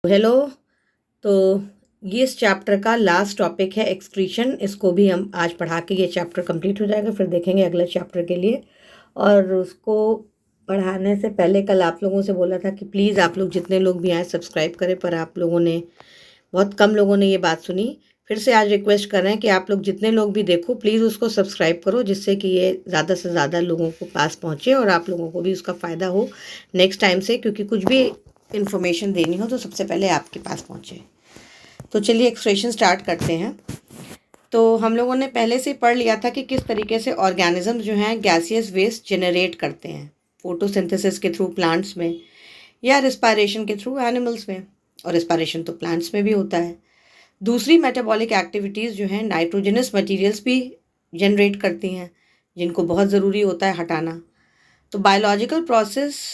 Hello. तो ये इस चैप्टर का लास्ट टॉपिक है एक्सक्रीशन। इसको भी हम आज पढ़ा के ये चैप्टर कंप्लीट हो जाएगा, फिर देखेंगे अगले चैप्टर के लिए। और उसको पढ़ाने से पहले कल आप लोगों से बोला था कि प्लीज़ आप लोग जितने लोग भी आए सब्सक्राइब करें, पर आप लोगों ने बहुत कम लोगों ने ये बात सुनी। फिर से आज रिक्वेस्ट कर रहे हैं कि आप लोग जितने लोग भी देखो प्लीज़ उसको सब्सक्राइब करो, जिससे कि ये ज़्यादा से ज़्यादा लोगों को पास पहुँचे और आप लोगों को भी उसका फ़ायदा हो नेक्स्ट टाइम से, क्योंकि कुछ भी इन्फॉर्मेशन देनी हो तो सबसे पहले आपके पास पहुँचे। तो चलिए एक्सप्रेशन स्टार्ट करते हैं। तो हम लोगों ने पहले से पढ़ लिया था कि किस तरीके से ऑर्गेनिज्म जो हैं गैसियस वेस्ट जनरेट करते हैं, फोटोसिंथेसिस के थ्रू प्लांट्स में या रिस्पायरेशन के थ्रू एनिमल्स में। और रिस्पायरेशन तो प्लांट्स में भी होता है। दूसरी मेटाबॉलिक एक्टिविटीज़ जो हैं नाइट्रोजनस मटेरियल्स भी जनरेट करती हैं, जिनको बहुत ज़रूरी होता है हटाना। तो बायोलॉजिकल प्रोसेस,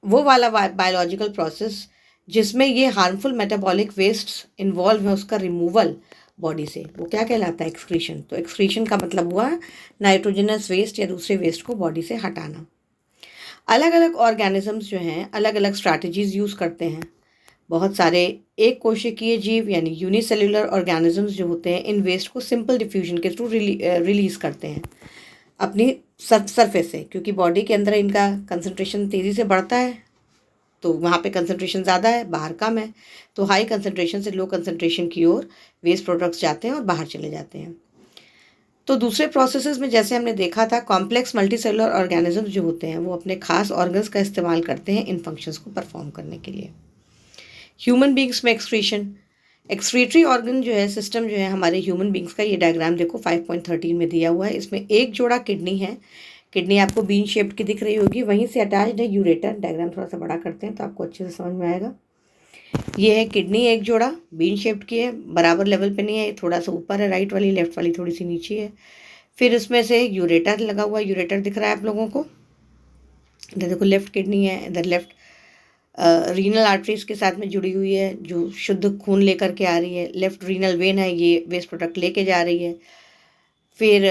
वो वाला बायोलॉजिकल प्रोसेस जिसमें ये हार्मफुल मेटाबॉलिक वेस्ट इन्वॉल्व है, उसका रिमूवल बॉडी से, वो क्या कहलाता है? एक्सक्रीशन। तो एक्सक्रीशन का मतलब हुआ नाइट्रोजनस वेस्ट या दूसरे वेस्ट को बॉडी से हटाना। अलग अलग ऑर्गेनिजम्स जो हैं अलग अलग स्ट्रैटेजीज यूज़ करते हैं। बहुत सारे एक कोशिकीय जीव यानी यूनिसेल्युलर ऑर्गेनिजम्स जो होते हैं इन वेस्ट को सिंपल डिफ्यूजन के थ्रू रिलीज करते हैं अपनी सरफेस से, क्योंकि बॉडी के अंदर इनका कंसंट्रेशन तेज़ी से बढ़ता है, तो वहाँ पे कंसंट्रेशन ज़्यादा है, बाहर कम है। तो हाई कंसंट्रेशन से लो कंसंट्रेशन की ओर वेस्ट प्रोडक्ट्स जाते हैं और बाहर चले जाते हैं। तो दूसरे प्रोसेसेस में जैसे हमने देखा था, कॉम्प्लेक्स मल्टीसेलुलर ऑर्गेनिजम्स जो होते हैं वो अपने खास ऑर्गन्स का इस्तेमाल करते हैं इन फंक्शंस को परफॉर्म करने के लिए। ह्यूमन बींग्स में एक्सक्रीटरी ऑर्गन जो है सिस्टम जो है हमारे ह्यूमन बींग्स का, ये डायग्राम देखो 5.13 में दिया हुआ है। इसमें एक जोड़ा किडनी है। किडनी आपको बीन शेप्ड की दिख रही होगी, वहीं से अटैच्ड है यूरेटर। डायग्राम थोड़ा सा बड़ा करते हैं तो आपको अच्छे से समझ में आएगा। ये है किडनी, एक जोड़ा बीन शेप्ड की है, बराबर लेवल पे नहीं है, थोड़ा सा ऊपर है राइट वाली, लेफ्ट वाली थोड़ी सी नीचे है। फिर इसमें से यूरेटर लगा हुआ है, यूरेटर दिख रहा है आप लोगों को। इधर देखो लेफ्ट किडनी है, इधर लेफ्ट रीनल आर्टरीज के साथ में जुड़ी हुई है जो शुद्ध खून लेकर के आ रही है। लेफ्ट रीनल वेन है, ये वेस्ट प्रोडक्ट लेके जा रही है। फिर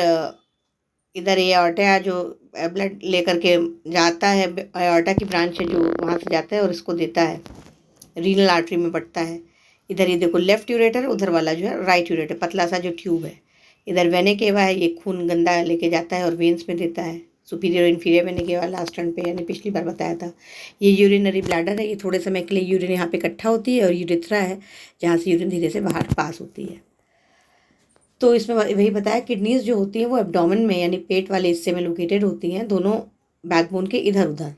इधर एऑर्टा जो ब्लड लेकर के जाता है, एऑर्टा की ब्रांच है जो वहाँ से जाता है और इसको देता है, रीनल आर्टरी में बढ़ता है। इधर ये देखो लेफ्ट यूरेटर, उधर वाला जो है राइट यूरेटर, पतला सा जो ट्यूब है। इधर वेने केवा है, ये खून गंदा लेके जाता है और वेन्स में देता है। सुपीरियर इन्फीरियर वेने केवा लास्ट टर्न पे, यानी पिछली बार बताया था। ये यूरिनरी ब्लैडर है, ये थोड़े समय के लिए यूरिन यहाँ पे इकट्ठा होती है, और यूरिथ्रा है जहाँ से यूरिन धीरे से बाहर पास होती है। तो इसमें वही बताया, किडनीज जो होती हैं वो एब्डोमेन में यानी पेट वाले हिस्से में लोकेटेड होती हैं, दोनों बैकबोन के इधर उधर।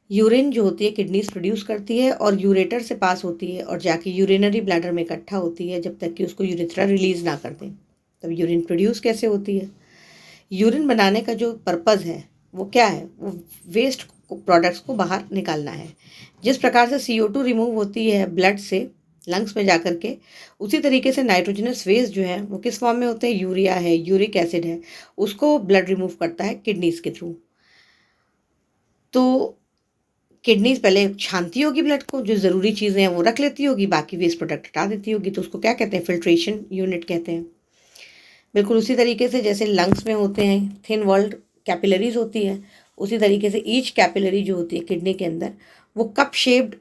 यूरिन जो होती है किडनीज प्रोड्यूस करती है और यूरेटर से पास होती है और जाके यूरिनरी ब्लैडर में इकट्ठा होती है जब तक कि उसको यूरिथ्रा रिलीज ना कर दें। तब यूरिन प्रोड्यूस कैसे होती है? यूरिन बनाने का जो पर्पज़ है वो क्या है? वो वेस्ट प्रोडक्ट्स को बाहर निकालना है। जिस प्रकार से CO2 रिमूव होती है ब्लड से लंग्स में जाकर के, उसी तरीके से नाइट्रोजनस वेस्ट जो है वो किस फॉर्म में होते हैं? यूरिया है, यूरिक एसिड है, उसको ब्लड रिमूव करता है किडनीज के थ्रू। तो किडनीज पहले छानती होगी ब्लड को, जो ज़रूरी चीज़ें हैं वो रख लेती होगी, बाकी वेस्ट प्रोडक्ट हटा देती होगी। तो उसको क्या कहते हैं? फिल्ट्रेशन यूनिट कहते हैं। बिल्कुल उसी तरीके से जैसे लंग्स में होते हैं थिन वॉल्ड कैपिलरीज होती हैं, उसी तरीके से ईच कैपिलरी जो होती है किडनी के अंदर वो कप शेप्ड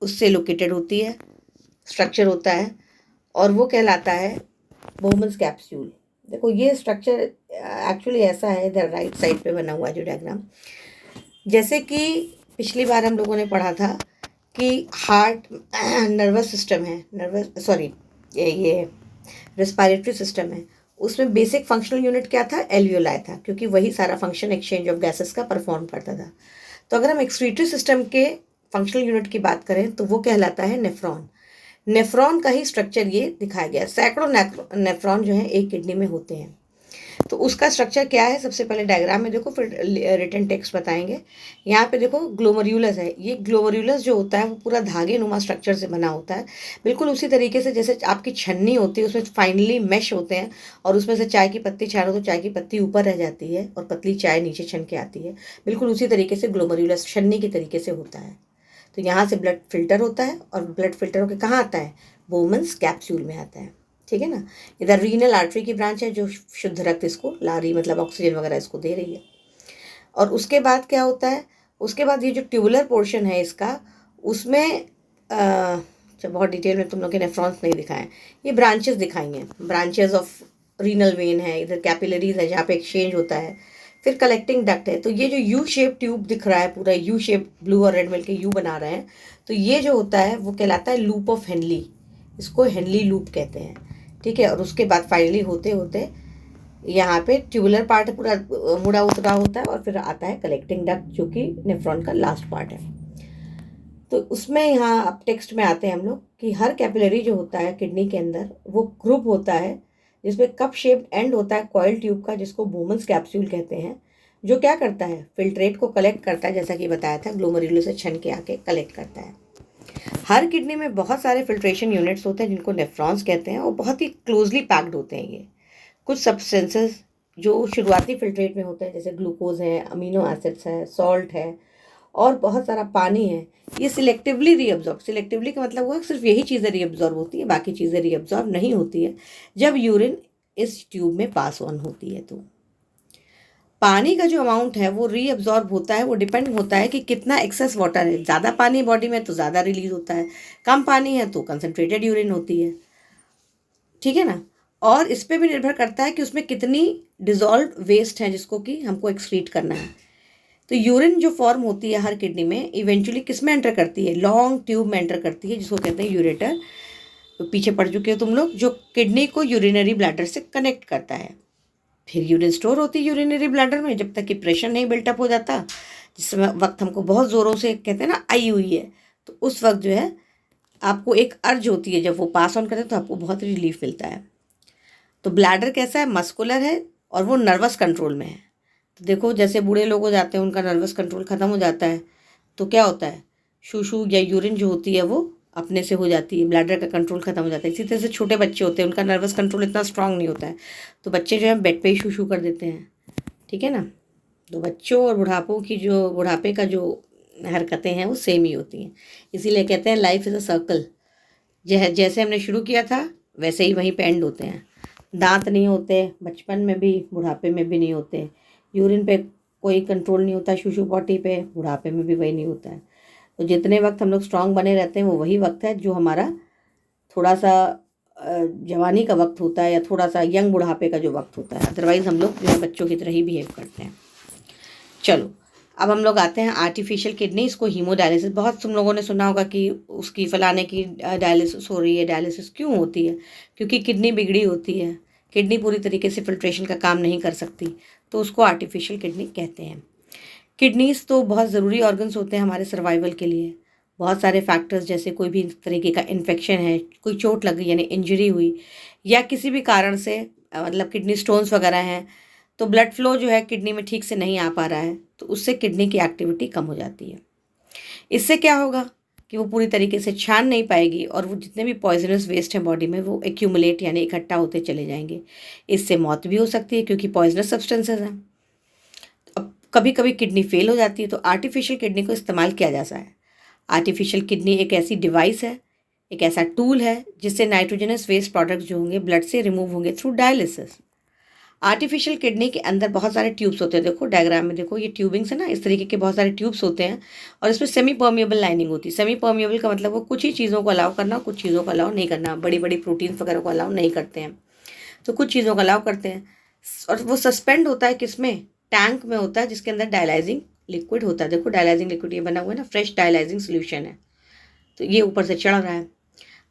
उससे लोकेटेड होती है, स्ट्रक्चर होता है, और वो कहलाता है बोहमन्स कैप्सूल। देखो ये स्ट्रक्चर एक्चुअली ऐसा है, इधर राइट साइड पे बना हुआ जो डायग्राम, जैसे कि पिछली बार हम लोगों ने पढ़ा था कि हार्ट नर्वस सिस्टम है, ये रेस्पिरेटरी सिस्टम है, उसमें बेसिक फंक्शनल यूनिट क्या था? एल्वियोलाई था, क्योंकि वही सारा फंक्शन एक्सचेंज ऑफ गैसेस का परफॉर्म करता था। तो अगर हम एक्सक्रीटरी सिस्टम के फंक्शनल यूनिट की बात करें तो वो कहलाता है नेफ्रॉन। नेफ्रॉन का ही स्ट्रक्चर ये दिखाया गया। सैकड़ों नेफ्रॉन जो है एक किडनी में होते हैं। तो उसका स्ट्रक्चर क्या है? सबसे पहले डायग्राम में देखो, फिर रिटन टेक्स्ट बताएंगे। यहाँ पे देखो ग्लोमर्यूलस है। ये ग्लोमर्यूलस जो होता है वो पूरा धागे नुमा स्ट्रक्चर से बना होता है, बिल्कुल उसी तरीके से जैसे आपकी छन्नी होती है, उसमें फाइनली मैश होते हैं और उसमें से चाय की पत्ती छानो तो चाय की पत्ती ऊपर रह जाती है और पतली चाय नीचे छन के आती है। बिल्कुल उसी तरीके से ग्लोमर्यूलस छन्नी की तरीके से होता है। तो यहाँ से ब्लड फिल्टर होता है और ब्लड फिल्टर होकर कहाँ आता है? बोमन्स कैप्सूल में आता है। ठीक है ना। इधर रीनल आर्टरी की ब्रांच है जो शुद्ध रक्त इसको ला रही, मतलब ऑक्सीजन वगैरह इसको दे रही है। और उसके बाद क्या होता है? उसके बाद ये जो ट्यूबुलर पोर्शन है इसका, उसमें बहुत डिटेल में तुम लोग के नेफ्रॉन्स नहीं दिखाएं, ये ब्रांचेस दिखाई हैं, ब्रांचेस ऑफ रीनल वेन है, इधर कैपिलरीज है जहाँ पे एक्सचेंज होता है, फिर कलेक्टिंग डक्ट है। तो ये जो यू शेप ट्यूब दिख रहा है, पूरा यू शेप, ब्लू और रेड मिलके यू बना रहे हैं, तो ये जो होता है वो कहलाता है लूप ऑफ हेनली, इसको हेनली लूप कहते हैं, ठीक है। और उसके बाद फाइनली होते होते यहाँ पे ट्यूबुलर पार्ट पूरा मुड़ा उतरा होता है और फिर आता है कलेक्टिंग डक्ट जो कि नेफ्रॉन का लास्ट पार्ट है। तो उसमें यहाँ अब टेक्स्ट में आते हैं हम लोग कि हर कैपिलरी जो होता है किडनी के अंदर वो ग्रुप होता है जिसमें कप शेप्ड एंड होता है कॉइल ट्यूब का, जिसको बोमन्स कैप्सूल कहते हैं, जो क्या करता है फिल्ट्रेट को कलेक्ट करता है, जैसा कि बताया था ग्लोमेरुलस से छन के आके कलेक्ट करता है। हर किडनी में बहुत सारे फिल्ट्रेशन यूनिट्स होते हैं जिनको नेफ्रॉन्स कहते हैं और बहुत ही क्लोजली पैक्ड होते हैं ये। कुछ सब्सटेंसेस जो शुरुआती फिल्ट्रेट में होते हैं जैसे ग्लूकोज है, अमीनो एसिड्स है, सॉल्ट है और बहुत सारा पानी है, ये सिलेक्टिवली रीअब्जॉर्ब, सिलेक्टिवली का मतलब हुआ सिर्फ यही चीज़ें रीअब्जॉर्ब होती है, बाकी चीज़ें रीअब्जॉर्ब नहीं होती है जब यूरिन इस ट्यूब में पास ऑन होती है। तो पानी का जो अमाउंट है वो रीअब्जॉर्ब होता है, वो डिपेंड होता है कि कितना एक्सेस वाटर है। ज़्यादा पानी बॉडी में तो ज़्यादा रिलीज होता है, कम पानी है तो कंसनट्रेटेड यूरिन होती है, ठीक है ना। और इस पर भी निर्भर करता है कि उसमें कितनी डिजॉल्व वेस्ट है जिसको कि हमको एक्सक्रीट करना है। तो यूरिन जो फॉर्म होती है हर किडनी में इवेंचुअली किस में एंटर करती है, लॉन्ग ट्यूब में एंटर करती है जिसको कहते हैं यूरेटर। तो पीछे पढ़ चुके हो तुम लोग, जो किडनी को यूरिनरी ब्लैडर से कनेक्ट करता है। फिर यूरिन स्टोर होती है यूरिनरी ब्लैडर में जब तक कि प्रेशर नहीं बिल्टअप हो जाता, जिस वक्त हमको बहुत ज़ोरों से कहते हैं ना आई हुई है, तो उस वक्त जो है आपको एक अर्ज होती है, जब वो पास ऑन करते हैं तो आपको बहुत रिलीफ मिलता है। तो ब्लैडर कैसा है, मस्कुलर है और वो नर्वस कंट्रोल में है। तो देखो जैसे बूढ़े लोग हो जाते हैं उनका नर्वस कंट्रोल ख़त्म हो जाता है तो क्या होता है, शूशू या यूरिन जो होती है वो अपने से हो जाती है, ब्लैडर का कंट्रोल खत्म हो जाता है। इसी तरह से छोटे बच्चे होते हैं उनका नर्वस कंट्रोल इतना स्ट्रांग नहीं होता है, तो बच्चे जो है बेड पे ही शूशू कर देते हैं, ठीक है ना। तो बच्चों और बुढ़ापों की जो बुढ़ापे का जो हरकतें हैं वो सेम ही होती हैं, इसीलिए कहते हैं लाइफ इज़ अ सर्कल, जैसे हमने शुरू किया था वैसे ही वहीं पे एंड होते हैं। दांत नहीं होते बचपन में भी, बुढ़ापे में भी नहीं होते, यूरिन पे कोई कंट्रोल नहीं होता, शूशू पॉटी पे, बुढ़ापे में भी वही नहीं होता है। तो जितने वक्त हम लोग स्ट्रांग बने रहते हैं वो वही वक्त है जो हमारा थोड़ा सा जवानी का वक्त होता है या थोड़ा सा यंग बुढ़ापे का जो वक्त होता है, अदरवाइज़ हम लोग जो है बच्चों की तरह ही बिहेव करते हैं। चलो अब हम लोग आते हैं आर्टिफिशियल किडनी, इसको हीमोडायलिसिस, बहुत तुम लोगों ने सुना होगा कि उसकी फलाने की डायलिसिस हो रही है। डायलिसिस क्यों होती है, क्योंकि किडनी बिगड़ी होती है, किडनी पूरी तरीके से फिल्ट्रेशन का काम नहीं कर सकती, तो उसको आर्टिफिशियल किडनी कहते हैं। किडनीज तो बहुत ज़रूरी ऑर्गन्स होते हैं हमारे सर्वाइवल के लिए। बहुत सारे फैक्टर्स जैसे कोई भी तरीके का इन्फेक्शन है, कोई चोट लग गई यानी इंजरी हुई, या किसी भी कारण से मतलब किडनी स्टोन्स वगैरह हैं, तो ब्लड फ्लो जो है किडनी में ठीक से नहीं आ पा रहा है, तो उससे किडनी की एक्टिविटी कम हो जाती है। इससे क्या होगा कि वो पूरी तरीके से छान नहीं पाएगी और वो जितने भी पॉइजनस वेस्ट हैं बॉडी में वो एक्यूमुलेट यानी इकट्ठा होते चले जाएंगे। इससे मौत भी हो सकती है क्योंकि पॉइजनस सब्सटेंसेस हैं। अब कभी कभी किडनी फेल हो जाती है तो आर्टिफिशियल किडनी को इस्तेमाल किया जाता है। आर्टिफिशियल किडनी एक ऐसी डिवाइस है, एक ऐसा टूल है जिससे नाइट्रोजनस वेस्ट प्रोडक्ट्स जो होंगे ब्लड से रिमूव होंगे थ्रू डायलिसिस। आर्टिफिशियल किडनी के अंदर बहुत सारे ट्यूब्स होते हैं, देखो डायग्राम में देखो ये ट्यूबिंग्स है ना, इस तरीके के बहुत सारे ट्यूब्स होते हैं और इसमें सेमी परमिएबल लाइनिंग होती है। सेमी परमिएबल का मतलब वो कुछ ही चीज़ों को अलाउ करना, कुछ चीज़ों को अलाउ नहीं करना, बड़ी बड़ी प्रोटीन्स वगैरह को अलाउ नहीं करते हैं, तो कुछ चीज़ों को अलाउ करते हैं। और वो सस्पेंड होता है किसमें, टैंक में होता है जिसके अंदर डायलाइजिंग लिक्विड होता है। देखो डायलाइजिंग लिक्विड ये बना हुआ है ना, फ्रेश डायलाइजिंग सोल्यूशन है, तो ये ऊपर से चढ़ रहा है।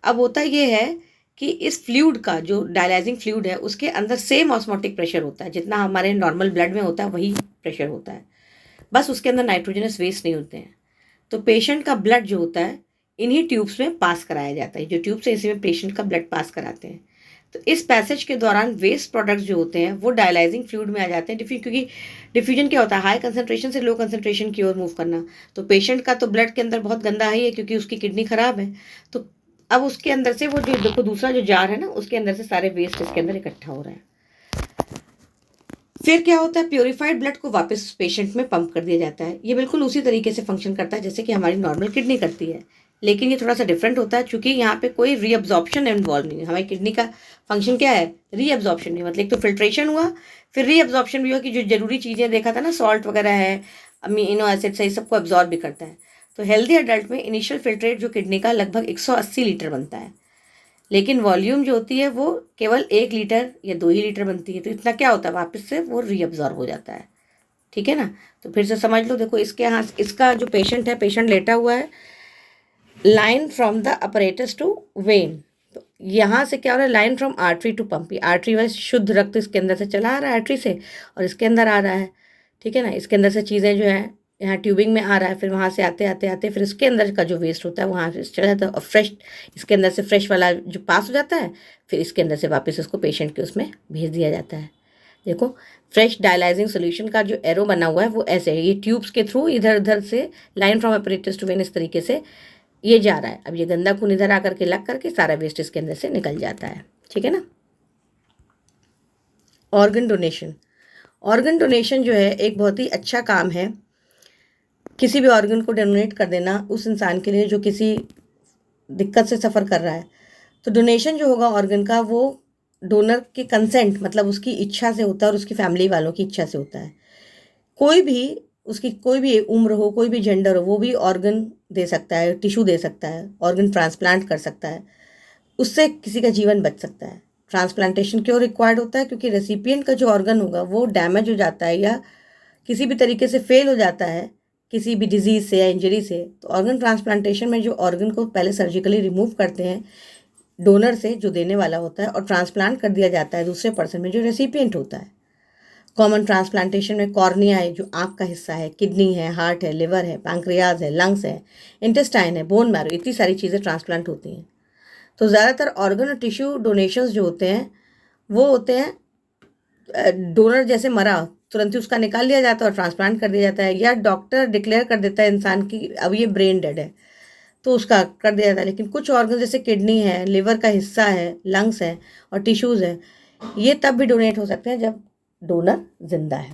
अब होता ये है कि इस फ्लूइड का जो डायलाइजिंग फ्लूइड है उसके अंदर सेम ऑस्मोटिक प्रेशर होता है, जितना हमारे नॉर्मल ब्लड में होता है वही प्रेशर होता है, बस उसके अंदर नाइट्रोजनस वेस्ट नहीं होते हैं। तो पेशेंट का ब्लड जो होता है इन्हीं ट्यूब्स में पास कराया जाता है, जो ट्यूब्स है इसी में पेशेंट का ब्लड पास कराते हैं। तो इस पैसेज के दौरान वेस्ट प्रोडक्ट्स जो होते हैं वो डायलाइजिंग फ्लूइड में आ जाते हैं, क्योंकि डिफ्यूजन क्या होता है, हाई कंसंट्रेशन से लो कंसंट्रेशन की ओर मूव करना। तो पेशेंट का तो ब्लड के अंदर बहुत गंदा ही है क्योंकि उसकी किडनी खराब है, तो अब उसके अंदर से वो जो देखो दूसरा जो जार है ना उसके अंदर से सारे वेस्ट इसके अंदर इकट्ठा हो रहा है। फिर क्या होता है, प्योरीफाइड ब्लड को वापस पेशेंट में पंप कर दिया जाता है। ये बिल्कुल उसी तरीके से फंक्शन करता है जैसे कि हमारी नॉर्मल किडनी करती है, लेकिन ये थोड़ा सा डिफरेंट होता है क्योंकि यहाँ पे कोई रीअब्जॉर्प्शन इन्वॉल्व नहीं है। हमारी किडनी का फंक्शन क्या है, रीअब्जॉर्प्शन नहीं, मतलब एक तो फिल्ट्रेशन हुआ, फिर रीअब्जॉर्प्शन भी हुआ कि जो जरूरी चीज़ें देखा था ना, सॉल्ट वगैरह है, अमीनो एसिड्स है, सबको एब्जॉर्ब भी करता है। तो हेल्दी अडल्ट में इनिशियल फिल्ट्रेट जो किडनी का लगभग 180 लीटर बनता है, लेकिन वॉल्यूम जो होती है वो केवल 1 लीटर या 2 ही लीटर बनती है। तो इतना क्या होता है, वापस से वो रीअब्जॉर्ब हो जाता है। ठीक है ना। तो फिर से समझ लो, देखो इसके यहाँ इसका जो पेशेंट है, पेशेंट लेटा हुआ है, line from the apparatus to vein. तो यहाँ से क्या हो रहा है, line from artery to pump. Artery wise शुद्ध रक्त इसके अंदर से चला आ रहा है आर्टरी से, और इसके अंदर आ रहा है। ठीक है ना। इसके अंदर से चीज़ें जो है यहाँ ट्यूबिंग में आ रहा है, फिर वहाँ से आते आते आते फिर इसके अंदर का जो वेस्ट होता है वहाँ से चला जाता है, और फ्रेश इसके अंदर से फ्रेश वाला जो पास हो जाता है, फिर इसके अंदर से वापस उसको पेशेंट के उसमें भेज दिया जाता है। देखो फ्रेश डायलाइजिंग सोल्यूशन का जो एरो बना हुआ है वो ऐसे है, ये ट्यूब्स के थ्रू इधर उधर से line from apparatus to vein इस तरीके से ये जा रहा है। अब ये गंदा खून इधर आकर के लग करके सारा वेस्ट इसके अंदर से निकल जाता है। ठीक है ना। Organ donation. ऑर्गन डोनेशन जो है एक बहुत ही अच्छा काम है। किसी भी ऑर्गन को डोनेट कर देना उस इंसान के लिए जो किसी दिक्कत से सफ़र कर रहा है। तो डोनेशन जो होगा ऑर्गन का वो डोनर के कंसेंट, मतलब उसकी इच्छा से होता है और उसकी फैमिली वालों की इच्छा से होता है। कोई भी उसकी कोई भी उम्र हो, कोई भी जेंडर हो, वो भी ऑर्गन दे सकता है, टिश्यू दे सकता है, ऑर्गन ट्रांसप्लांट कर सकता है। उससे किसी का जीवन बच सकता है। ट्रांसप्लांटेशन क्यों रिक्वायर्ड होता है, क्योंकि रेसिपिएंट का जो ऑर्गन होगा वो डैमेज हो जाता है या किसी भी तरीके से फेल हो जाता है किसी भी डिजीज़ से या इंजरी से। तो ऑर्गन ट्रांसप्लांटेशन में जो ऑर्गन को पहले सर्जिकली रिमूव करते हैं डोनर से जो देने वाला होता है, और ट्रांसप्लांट कर दिया जाता है दूसरे पर्सन में जो रेसिपिएंट होता है। कॉमन ट्रांसप्लांटेशन में कॉर्निया है जो आँख का हिस्सा है, किडनी है, हार्ट है, लिवर है, पैंक्रियाज है, लंग्स है, इंटेस्टाइन है, बोन मैरो, इतनी सारी चीज़ें ट्रांसप्लांट होती हैं। तो ज़्यादातर ऑर्गन और टिश्यू डोनेशंस जो होते हैं वो होते हैं डोनर जैसे मरा तुरंत ही उसका निकाल लिया जाता है और ट्रांसप्लांट कर दिया जाता है, या डॉक्टर डिक्लेयर कर देता है इंसान की अब ये ब्रेन डेड है तो उसका कर दिया जाता है। लेकिन कुछ ऑर्गन जैसे किडनी है, लिवर का हिस्सा है, लंग्स है और टिश्यूज़ है, ये तब भी डोनेट हो सकते हैं जब डोनर जिंदा है।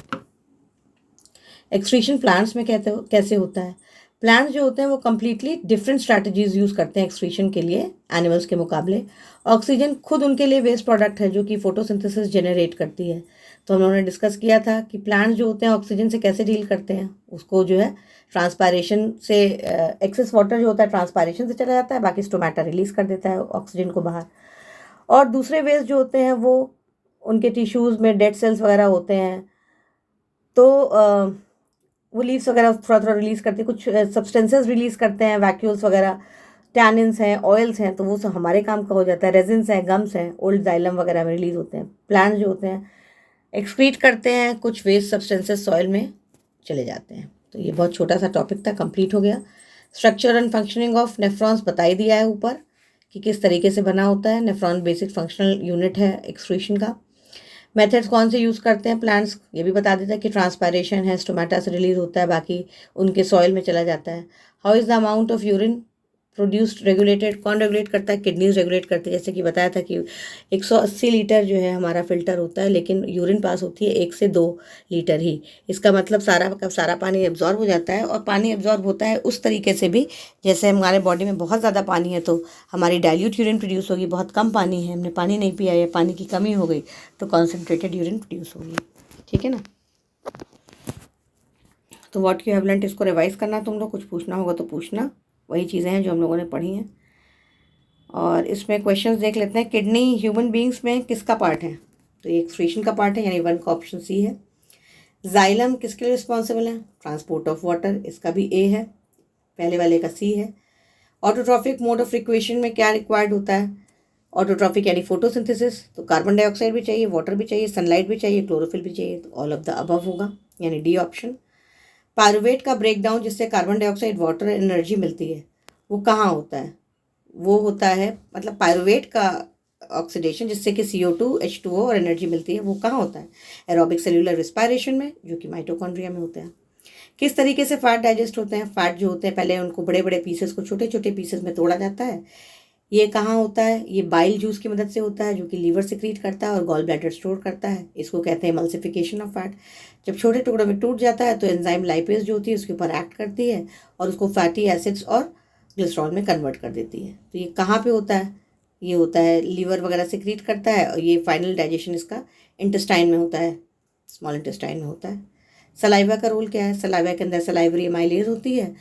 एक्सक्रीशन प्लांट्स में कैसे होता है। प्लांट्स जो होते हैं वो कम्प्लीटली डिफरेंट स्ट्रैटेजीज यूज़ करते हैं एक्सक्रीशन के लिए एनिमल्स के मुकाबले। ऑक्सीजन खुद उनके लिए वेस्ट प्रोडक्ट है जो कि फोटोसिंथेसिस जनरेट करती है। तो हम लोगों ने डिस्कस किया था कि प्लांट्स जो होते हैं ऑक्सीजन से कैसे डील करते हैं। उसको जो है ट्रांसपायरेशन से एक्सेस वाटर जो होता है ट्रांसपायरेशन से चला जाता है, बाकी स्टोमेटा रिलीज़ कर देता है ऑक्सीजन को बाहर। और दूसरे वेस्ट जो होते हैं वो उनके टिश्यूज़ में डेड सेल्स वगैरह होते हैं, तो वो लीव्स वगैरह थोड़ा थोड़ा रिलीज़ करते हैं, कुछ सब्सटेंसेस रिलीज़ करते हैं, वैक्यूल्स वगैरह, टैनिन्स हैं, ऑयल्स हैं, तो वो सब हमारे काम का हो जाता है। रेजिन्स हैं, गम्स हैं, ओल्ड जाइलम वगैरह में रिलीज़ होते हैं। प्लांट्स जो होते हैं एक्सक्रीट करते हैं, कुछ वेस्ट सब्सटेंसेस सॉइल में चले जाते हैं। तो ये बहुत छोटा सा टॉपिक था, कंप्लीट हो गया। Structure and functioning of nephrons बता ही दिया है ऊपर कि किस तरीके से बना होता है। नेफ्रॉन बेसिक फंक्शनल यूनिट है एक्सक्रीशन का। मेथड्स कौन से यूज़ करते हैं प्लांट्स, ये भी बता देता है कि ट्रांसपायरेशन है, स्टोमेटा से रिलीज होता है, बाकी उनके सॉइल में चला जाता है। How is the amount of urine produced regulated, कौन रेगुलेट करता है, किडनीज रेगुलेट करती है। जैसे कि बताया था कि 180 लीटर जो है हमारा फिल्टर होता है, लेकिन यूरिन पास होती है 1 से 2 लीटर ही। इसका मतलब सारा पानी एब्जॉर्ब हो जाता है, और पानी एब्जॉर्ब होता है उस तरीके से भी जैसे हमारे बॉडी में बहुत ज़्यादा पानी है तो हमारी डाइल्यूट यूरिन प्रोड्यूस होगी। बहुत कम पानी है, हमने पानी नहीं पिया या पानी की कमी हो गई तो कॉन्सेंट्रेटेड यूरिन प्रोड्यूस होगी। ठीक है ना। तो व्हाट यू हैव लर्नड इसको रिवाइज करना, तुम लोग कुछ पूछना होगा तो पूछना, वही चीज़ें हैं जो हम लोगों ने पढ़ी हैं। और इसमें क्वेश्चंस देख लेते हैं। किडनी ह्यूमन बींग्स में किसका पार्ट है, तो ये एक्सक्रीशन का पार्ट है, यानी 1 का ऑप्शन सी है। जाइलम किसके लिए रिस्पॉन्सिबल है, ट्रांसपोर्ट ऑफ वाटर, इसका भी ए है, पहले वाले का सी है। ऑटोट्रॉफिक मोड ऑफ इक्वेशन में क्या रिक्वायर्ड होता है, ऑटोट्रॉफिक यानी फोटोसिंथेसिस, तो कार्बन डाइऑक्साइड भी चाहिए, वाटर भी चाहिए, सनलाइट भी चाहिए, क्लोरोफिल भी चाहिए, तो ऑल ऑफ द अबव होगा, यानी डी ऑप्शन। पायरुवेट का ब्रेकडाउन जिससे कार्बन डाइऑक्साइड वाटर एनर्जी मिलती है वो कहाँ होता है, वो होता है मतलब पायरुवेट का ऑक्सीडेशन जिससे कि CO2 H2O और एनर्जी मिलती है वो कहाँ होता है, एरोबिक सेल्यूलर रिस्पायरेशन में जो कि माइटोकॉन्ड्रिया में होता है। किस तरीके से फैट डाइजेस्ट होते हैं, फैट जो होते हैं पहले उनको बड़े बड़े पीसेस को छोटे छोटे पीसेस में तोड़ा जाता है। ये कहाँ होता है, ये बाइल जूस की मदद से होता है जो कि लीवर सिक्रीट करता है और गॉल ब्लैडर स्टोर करता है। इसको कहते हैं एमल्सिफिकेशन ऑफ फैट। जब छोटे टुकड़ों में टूट जाता है तो एंजाइम लाइपेज जो होती है उसके ऊपर एक्ट करती है और उसको फैटी एसिड्स और ग्लिसरॉल में कन्वर्ट कर देती है। तो ये कहाँ पे होता है, ये होता है लीवर वगैरह सिक्रीट करता है, और ये फाइनल डाइजेशन इसका इंटेस्टाइन में होता है, स्मॉल इंटेस्टाइन में होता है। सलाइवा का रोल क्या है, सलाइवा के अंदर सलाइवरी एमाइलेज होती है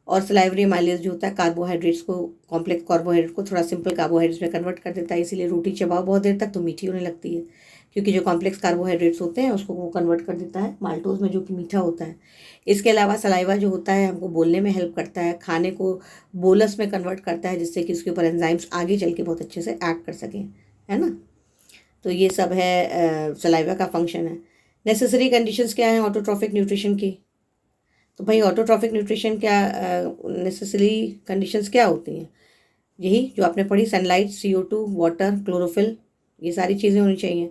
और सलाइवरी एमाइलेज जो होता है कार्बोहाइड्रेट्स को, कॉम्प्लेक्स कार्बोहाइड्रेट को थोड़ा सिंपल कार्बोहाइड्रेट्स में कन्वर्ट कर देता है, इसीलिए रोटी चबाओ बहुत देर तक तो मीठी होने लगती है, क्योंकि जो कॉम्प्लेक्स कार्बोहाइड्रेट्स होते हैं उसको वो कन्वर्ट कर देता है माल्टोज में, जो कि मीठा होता है। इसके अलावा सलाइवा जो होता है हमको बोलने में हेल्प करता है, खाने को बोलस में कन्वर्ट करता है, जिससे कि उसके ऊपर एंजाइम्स आगे चल के बहुत अच्छे से एक्ट कर सकें, है ना। तो ये सब है सलाइवा का फंक्शन है। नेसेसरी कंडीशंस क्या है ऑटोट्रॉफिक न्यूट्रिशन की? तो भाई ऑटोट्रॉफिक न्यूट्रिशन क्या नेसेसरी कंडीशंस क्या होती हैं? यही जो आपने पढ़ी, सनलाइट, CO2, वाटर, क्लोरोफिल, ये सारी चीज़ें होनी चाहिए।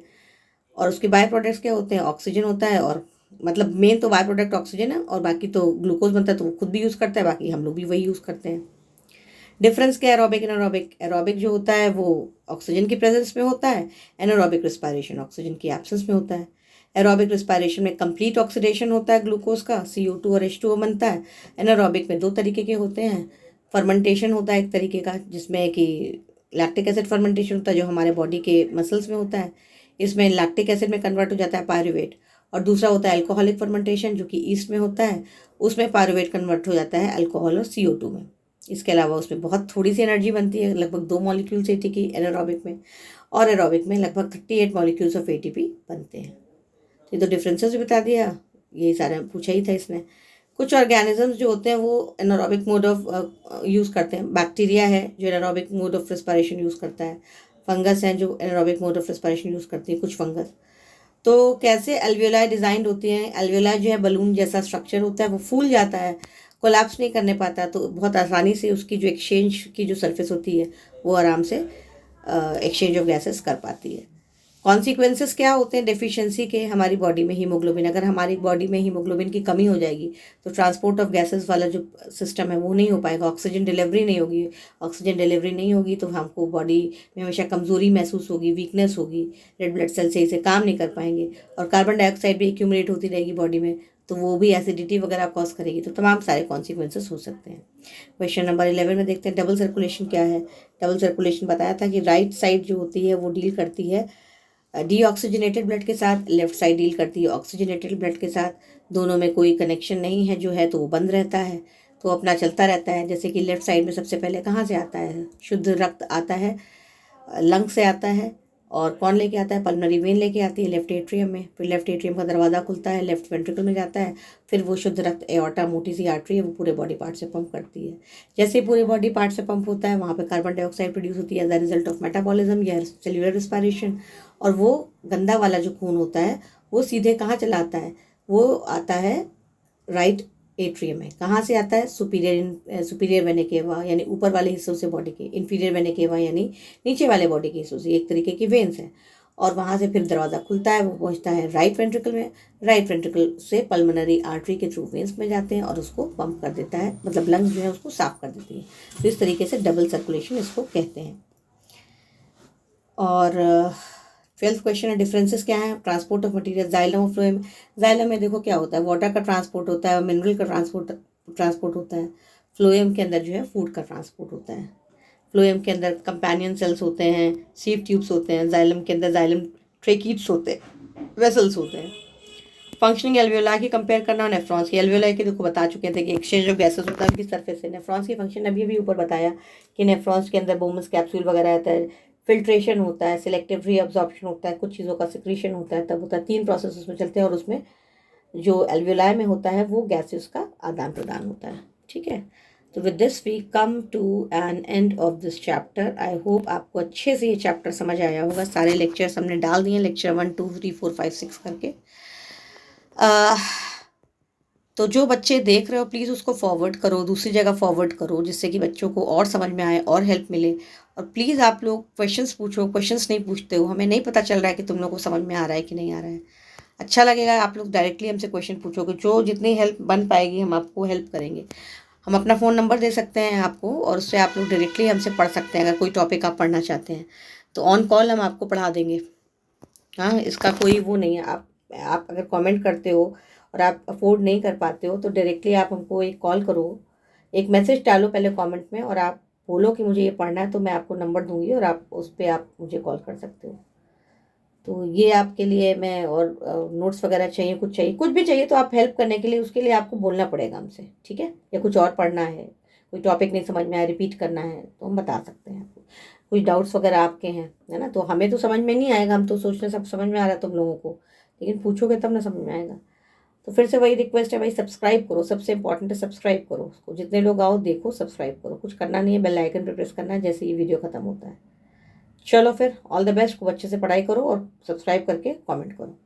और उसके बाय प्रोडक्ट्स क्या होते हैं? ऑक्सीजन होता है, और मतलब मेन तो बाय प्रोडक्ट ऑक्सीजन है, और बाकी तो ग्लूकोज बनता है तो वो खुद भी यूज़ करता है, बाकी हम लोग भी वही यूज़ करते हैं। डिफरेंस क्या है एरोबिक एंड एरोबिक? एरोबिक जो होता है वो ऑक्सीजन की प्रेजेंस में होता है, एनारोबिक रिस्पायरेशन ऑक्सीजन की एब्सेंस में होता है। एरोबिक रिस्पायरेशन में कंप्लीट ऑक्सीडेशन होता है ग्लूकोज का, CO2 और H2O बनता है। एनारोबिक में दो तरीके के होते हैं, फर्मेंटेशन होता है एक तरीके का, जिसमें कि लैक्टिक एसिड फर्मेंटेशन होता है जो हमारे बॉडी के मसल्स में होता है, इसमें लैक्टिक एसिड में कन्वर्ट हो जाता है पायरुवेट। और दूसरा होता है अल्कोहलिक फर्मेंटेशन जो कि ईस्ट में होता है, उसमें पायरुवेट कन्वर्ट हो जाता है अल्कोहल और CO2 में। इसके अलावा उसमें बहुत थोड़ी सी एनर्जी बनती है, लगभग 2 मॉलिक्यूल्स ATP एनारोबिक में, और एरोबिक में लगभग 38 मॉलिक्यूल्स ऑफ ATP बनते हैं। ये तो डिफरेंसेस भी बता दिया, यही सारा पूछा ही था इसने। कुछ ऑर्गेनिजम्स जो होते हैं वो एनारोबिक मोड ऑफ यूज़ करते हैं। बैक्टीरिया है जो anaerobic mode of respiration use करता है, फंगस हैं जो anaerobic mode of respiration use करती है, कुछ फंगस। तो कैसे एल्वियोलाई डिज़ाइंड होती हैं? एल्वियोलाई जो है बलून जैसा स्ट्रक्चर होता है, वो फूल जाता है, कोलैप्स नहीं करने पाता, तो बहुत आसानी से उसकी जो एक्सचेंज की जो सरफेस होती है वो आराम से एक्सचेंज ऑफ गैसेस कर पाती है। कॉन्सिक्वेंसेस क्या होते हैं डेफिशिएंसी के? हमारी बॉडी में हीमोग्लोबिन, अगर हमारी बॉडी में हीमोग्लोबिन की कमी हो जाएगी तो ट्रांसपोर्ट ऑफ गैसेस वाला जो सिस्टम है वो नहीं हो पाएगा, ऑक्सीजन डिलीवरी नहीं होगी। ऑक्सीजन डिलीवरी नहीं होगी तो हमको बॉडी में हमेशा कमज़ोरी महसूस होगी, वीकनेस होगी, रेड ब्लड सेल सही से काम नहीं कर पाएंगे, और कार्बन डाइऑक्साइड भी एक्यूमुलेट होती रहेगी बॉडी में, तो वो भी एसिडिटी वगैरह कॉज करेगी। तो तमाम सारे कॉन्सिक्वेंसेस हो सकते हैं। क्वेश्चन नंबर 11 में देखते हैं डबल सर्कुलेशन क्या है। डबल सर्कुलेशन बताया था कि राइट साइड जो होती है वो डील करती है डीऑक्सीजनेटेड ब्लड के साथ, लेफ्ट साइड डील करती है ऑक्सीजनेटेड ब्लड के साथ। दोनों में कोई कनेक्शन नहीं है जो है तो वो बंद रहता है, तो अपना चलता रहता है। जैसे कि लेफ्ट साइड में सबसे पहले कहाँ से आता है? शुद्ध रक्त आता है, लंग से आता है, और कौन लेके आता है? पल्मोनरी वेन लेके आती है लेफ्ट एट्रियम में। फिर लेफ्ट एट्रियम का दरवाज़ा खुलता है, लेफ्ट वेंट्रिकल में जाता है, फिर वो शुद्ध रक्त एओर्टा, मोटी सी आर्टरी है, वो पूरे बॉडी पार्ट से पंप करती है। जैसे पूरे बॉडी पार्ट से पंप होता है वहाँ पे कार्बन डाइऑक्साइड प्रोड्यूस होती है as the result of metabolism या सेल्यूलर रिस्पायरेशन, और वो गंदा वाला जो खून होता है वो सीधे कहाँ चला आता है? वो आता है राइट एट्रियम में। कहाँ से आता है? सुपीरियर वेना केवा यानी ऊपर वाले हिस्सों से बॉडी के, इन्फीरियर वेना केवा यानी नीचे वाले बॉडी के हिस्सों से, एक तरीके की वेन्स हैं। और वहाँ से फिर दरवाज़ा खुलता है, वो पहुँचता है राइट वेंट्रिकल में। राइट वेंट्रिकल से पल्मोनरी आर्टरी के थ्रू वेन्स में जाते हैं और उसको पंप कर देता है, मतलब लंग्स जो है उसको साफ कर देती है। तो इस तरीके से डबल सर्कुलेशन इसको कहते हैं। और 12th क्वेश्चन है डिफरेंसेस क्या है ट्रांसपोर्ट ऑफ मटेरियल जाइलम और फ्लोएम। जाइलम में देखो क्या होता है, वाटर का ट्रांसपोर्ट होता है और मिनरल का ट्रांसपोर्ट होता है। फ्लोएम के अंदर जो है फूड का ट्रांसपोर्ट होता है। फ्लोएम के अंदर कंपेनियन सेल्स होते हैं, सीव ट्यूब्स होते हैं। जाइलम के अंदर जाइलम ट्रेकीट्स होते हैं, वेसल्स होते हैं। फंक्शनिंग एल्वियोलाई की कंपेयर करना और नेफ्रॉन्स की। एल्वियोलाई के देखो बता चुके थे कि एक्सचेंज ऑफ गैसेस होता है उनकी सरफेस से। नेफ्रॉन्स की फंक्शन अभी ऊपर बताया कि नेफ्रॉन्स के अंदर बोमस कैप्सूल वगैरह आता है, फिल्ट्रेशन होता है, सिलेक्टिव रीअब्जॉर्प्शन होता है, कुछ चीज़ों का सिक्रीशन होता है, तब होता है। 3 प्रोसेस उसमें चलते हैं और उसमें जो एल्वियोलाई में होता है वो गैसेस का आदान प्रदान होता है। ठीक है, तो with this we come to an end of this chapter. I hope आपको अच्छे से ये चैप्टर समझ आया होगा। सारे लेक्चर्स हमने डाल दिए, लेक्चर 1 2 3 4 5 6 करके। तो जो बच्चे देख रहे हो प्लीज़ उसको फॉरवर्ड करो, दूसरी जगह फॉरवर्ड करो, जिससे कि बच्चों को और समझ में आए और हेल्प मिले। और प्लीज़ आप लोग क्वेश्चंस पूछो, क्वेश्चंस नहीं पूछते हो, हमें नहीं पता चल रहा है कि तुम लोग को समझ में आ रहा है कि नहीं आ रहा है। अच्छा लगेगा आप लोग डायरेक्टली हमसे क्वेश्चन पूछोगे, जो जितनी हेल्प बन पाएगी हम आपको हेल्प करेंगे। हम अपना फ़ोन नंबर दे सकते हैं आपको, और उससे आप लोग डायरेक्टली हमसे पढ़ सकते हैं। अगर कोई टॉपिक आप पढ़ना चाहते हैं तो ऑन कॉल हम आपको पढ़ा देंगे। हाँ, इसका कोई वो नहीं है। आप अगर कमेंट करते हो और आप अफोर्ड नहीं कर पाते हो तो डायरेक्टली आप हमको एक कॉल करो, एक मैसेज डालो पहले कमेंट में, और आप बोलो कि मुझे ये पढ़ना है, तो मैं आपको नंबर दूंगी और आप उस पर आप मुझे कॉल कर सकते हो। तो ये आपके लिए मैं, और नोट्स वगैरह चाहिए, कुछ भी चाहिए तो आप हेल्प करने के लिए, उसके लिए आपको बोलना पड़ेगा हमसे, ठीक है? या कुछ और पढ़ना है, कोई टॉपिक नहीं समझ में आया, रिपीट करना है, तो हम बता सकते हैं आपको। कुछ डाउट्स वगैरह आपके हैं, है ना? तो हमें तो समझ में नहीं आएगा, हम तो सोचने सब समझ में आ रहा है तुम लोगों को, लेकिन पूछोगे तब ना समझ में आएगा। तो फिर से वही रिक्वेस्ट है भाई, सब्सक्राइब करो, सबसे इंपॉर्टेंट है सब्सक्राइब करो उसको। जितने लोग आओ देखो, सब्सक्राइब करो, कुछ करना नहीं है, बेल आइकन पे प्रेस करना है जैसे ये वीडियो खत्म होता है। चलो फिर, ऑल द बेस्ट, खूब अच्छे से पढ़ाई करो और सब्सक्राइब करके कमेंट करो।